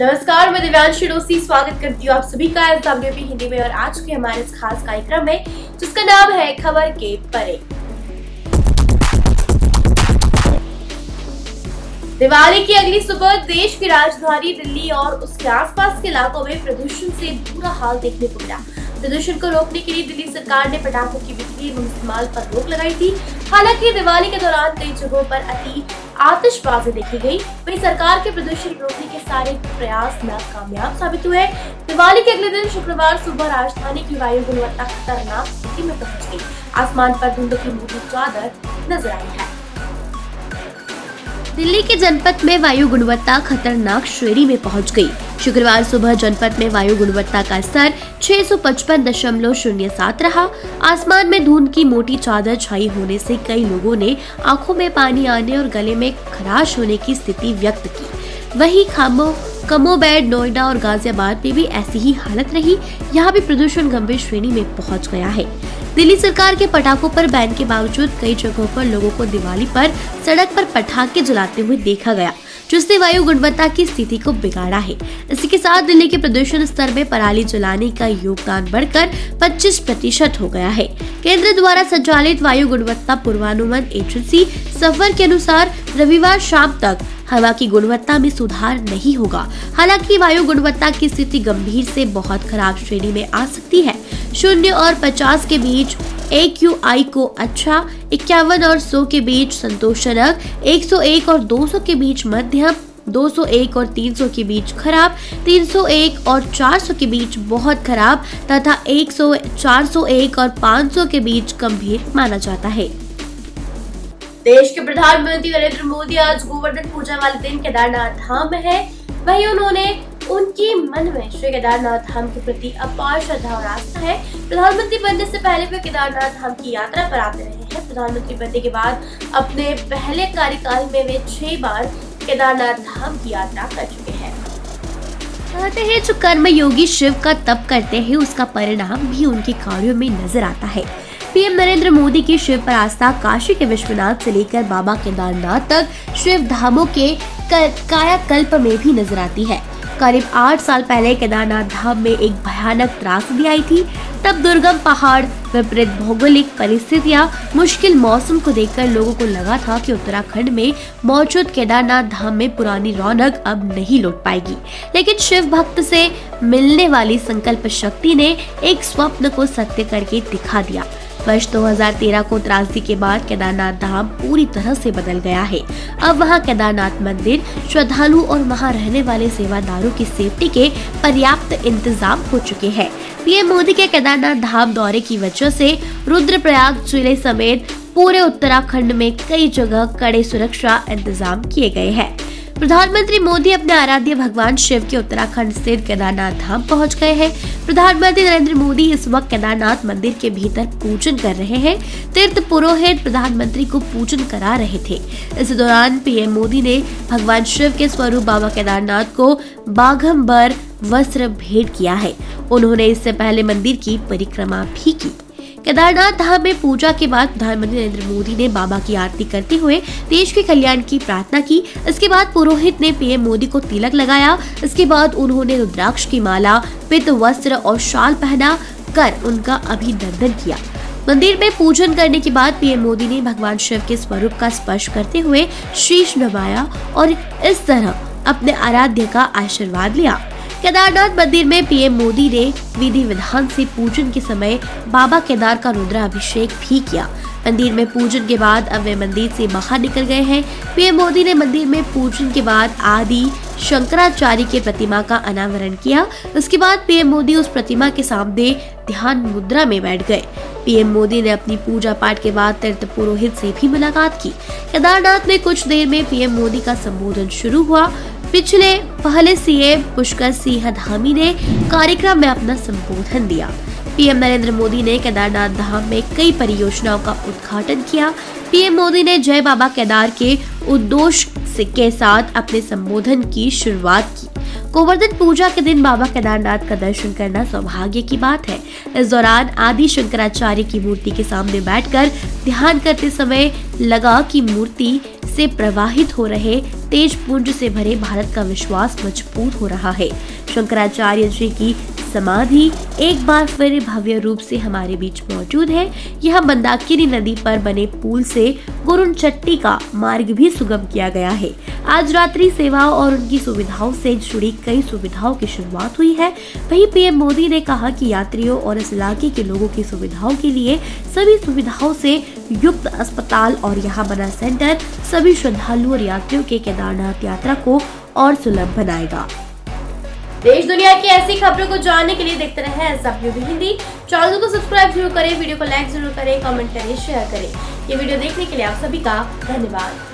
नमस्कार, मैं दिव्यांशी डोसी स्वागत करती हूँ आप सभी का SWP हिंदी में। और आज के हमारे इस खास कार्यक्रम में जिसका नाम है खबर के परे। दिवाली की अगली सुबह देश की राजधानी दिल्ली और उसके आसपास के इलाकों में प्रदूषण से बुरा हाल देखने को मिला। प्रदूषण को रोकने के लिए दिल्ली सरकार ने पटाखों की बिक्री एवं इस्तेमाल पर रोक लगाई थी। हालांकि दिवाली के दौरान कई जगहों पर अति आतिशबाजी देखी गई। वहीं सरकार के प्रदूषण रोकने के सारे प्रयास नाकामयाब साबित हुए। दिवाली के अगले दिन शुक्रवार सुबह राजधानी की वायु गुणवत्ता खतरनाक स्थिति में पहुंच गई। आसमान पर धुंध की मोटी चादर नजर आई है। दिल्ली के जनपद में वायु गुणवत्ता खतरनाक श्रेणी में पहुंच गई। शुक्रवार सुबह जनपद में वायु गुणवत्ता का स्तर 655.07 रहा। आसमान में धुंध की मोटी चादर छाई होने से कई लोगों ने आंखों में पानी आने और गले में खराश होने की स्थिति व्यक्त की। वहीं कमोबैड, नोएडा और गाजियाबाद में भी ऐसी ही हालत रही। यहाँ भी प्रदूषण गंभीर श्रेणी में पहुँच गया है। दिल्ली सरकार के पटाखों पर बैन के बावजूद कई जगहों पर लोगों को दिवाली पर सड़क पर पटाखे जलाते हुए देखा गया, जिससे वायु गुणवत्ता की स्थिति को बिगाड़ा है। इसी के साथ दिल्ली के प्रदूषण स्तर में पराली जलाने का योगदान बढ़कर 25% हो गया है। केंद्र द्वारा संचालित वायु गुणवत्ता पूर्वानुमान एजेंसी सफर के अनुसार रविवार शाम तक हवा की गुणवत्ता में सुधार नहीं होगा। हालांकि वायु गुणवत्ता की स्थिति गंभीर से बहुत खराब श्रेणी में आ सकती है। 0 और 50 के बीच AQI को अच्छा, 51 और 100 के बीच संतोषजनक, 101 और 200 के बीच मध्यम, 201 और 300 के बीच खराब, 301 और 400 के बीच बहुत खराब तथा 100, 401 और 500 के बीच गंभीर माना जाता है। देश के प्रधानमंत्री नरेंद्र मोदी आज गोवर्धन पूजा वाले दिन केदारनाथ धाम में है। वहीं उन्होंने उनकी मन में श्री केदारनाथ धाम के प्रति अपार श्रद्धा और आस्था है। प्रधानमंत्री बनने से पहले वे केदारनाथ धाम की यात्रा पर आते रहे हैं। प्रधानमंत्री बनने के बाद अपने पहले कार्यकाल में वे 6 बार केदारनाथ धाम की यात्रा कर चुके हैं। कहते हैं जो कर्म योगी शिव का तप करते हैं उसका परिणाम भी उनके कार्यों में नजर आता है। पीएम नरेंद्र मोदी की शिव पर आस्था काशी के विश्वनाथ से लेकर बाबा केदारनाथ तक शिव धामों के कायाकल्प में भी नजर आती है। करीब 8 साल पहले केदारनाथ धाम में एक भयानक त्रासदी आई थी। तब दुर्गम पहाड़, विपरीत भौगोलिक परिस्थितियां, मुश्किल मौसम को देखकर लोगों को लगा था कि उत्तराखंड में मौजूद केदारनाथ धाम में पुरानी रौनक अब नहीं लौट पाएगी। लेकिन शिव भक्त से मिलने वाली संकल्प शक्ति ने एक स्वप्न को सत्य करके दिखा दिया। वर्ष 2013 को त्रासदी के बाद केदारनाथ धाम पूरी तरह से बदल गया है। अब वहां केदारनाथ मंदिर, श्रद्धालु और वहां रहने वाले सेवादारों की सेफ्टी के पर्याप्त इंतजाम हो चुके हैं। पीएम मोदी के केदारनाथ धाम दौरे की वजह से रुद्रप्रयाग जिले समेत पूरे उत्तराखंड में कई जगह कड़े सुरक्षा इंतजाम किए गए हैं। प्रधानमंत्री मोदी अपने आराध्य भगवान शिव के उत्तराखंड स्थित केदारनाथ धाम पहुंच गए हैं। प्रधानमंत्री नरेंद्र मोदी इस वक्त केदारनाथ मंदिर के भीतर पूजन कर रहे हैं। तीर्थ पुरोहित प्रधानमंत्री को पूजन करा रहे थे। इस दौरान पीएम मोदी ने भगवान शिव के स्वरूप बाबा केदारनाथ को बाघंबर वस्त्र भेंट किया है। उन्होंने इससे पहले मंदिर की परिक्रमा भी की। केदारनाथ धाम में पूजा के बाद प्रधानमंत्री नरेंद्र मोदी ने बाबा की आरती करते हुए देश के कल्याण की प्रार्थना की। इसके बाद पुरोहित ने पीएम मोदी को तिलक लगाया। इसके बाद उन्होंने रुद्राक्ष की माला, पीत वस्त्र और शाल पहना कर उनका अभिनंदन किया। मंदिर में पूजन करने के बाद पीएम मोदी ने भगवान शिव के स्वरूप का स्पर्श करते हुए शीश नवाया और इस तरह अपने आराध्य का आशीर्वाद लिया। केदारनाथ मंदिर में पीएम मोदी ने विधि विधान से पूजन के समय बाबा केदार का रुद्राभिषेक भी किया। मंदिर में पूजन के बाद अब वे मंदिर से बाहर निकल गए हैं। पीएम मोदी ने मंदिर में पूजन के बाद आदि शंकराचार्य की प्रतिमा का अनावरण किया। उसके बाद पीएम मोदी उस प्रतिमा के सामने ध्यान मुद्रा में बैठ गए। पीएम मोदी ने अपनी पूजा पाठ के बाद तीर्थ पुरोहित से भी मुलाकात की। केदारनाथ में कुछ देर में पीएम मोदी का संबोधन शुरू हुआ। पहले सीएम पुष्कर सिंह धामी ने कार्यक्रम में अपना संबोधन दिया। पीएम नरेंद्र मोदी ने केदारनाथ धाम में कई परियोजनाओं का उद्घाटन किया। पीएम मोदी ने जय बाबा केदार के उद्घोष के साथ अपने संबोधन की शुरुआत की। गोवर्धन पूजा के दिन बाबा केदारनाथ का दर्शन करना सौभाग्य की बात है। इस दौरान आदि शंकराचार्य की मूर्ति के सामने बैठकर ध्यान करते समय लगा कि मूर्ति से प्रवाहित हो रहे तेज पुंज से भरे भारत का विश्वास मजबूत हो रहा है। शंकराचार्य जी की समाधि एक बार फिर भव्य रूप से हमारे बीच मौजूद है। यह मंदाकिनी नदी पर बने पुल से गुरुनचट्टी का मार्ग भी सुगम किया गया है। आज रात्रि सेवाओं और उनकी सुविधाओं से जुड़ी कई सुविधाओं की शुरुआत हुई है। वहीं पीएम मोदी ने कहा कि यात्रियों और इस इलाके के लोगों की सुविधाओं के लिए सभी सुविधाओं से युक्त अस्पताल और यहाँ बना सेंटर सभी श्रद्धालुओं और यात्रियों के केदारनाथ यात्रा को और सुलभ बनाएगा। देश दुनिया की ऐसी खबरों को जानने के लिए देखते रहें SWB हिंदी। चैनल को सब्सक्राइब जरूर करें, वीडियो को लाइक जरूर करें, कमेंट करें, शेयर करें। ये वीडियो देखने के लिए आप सभी का धन्यवाद।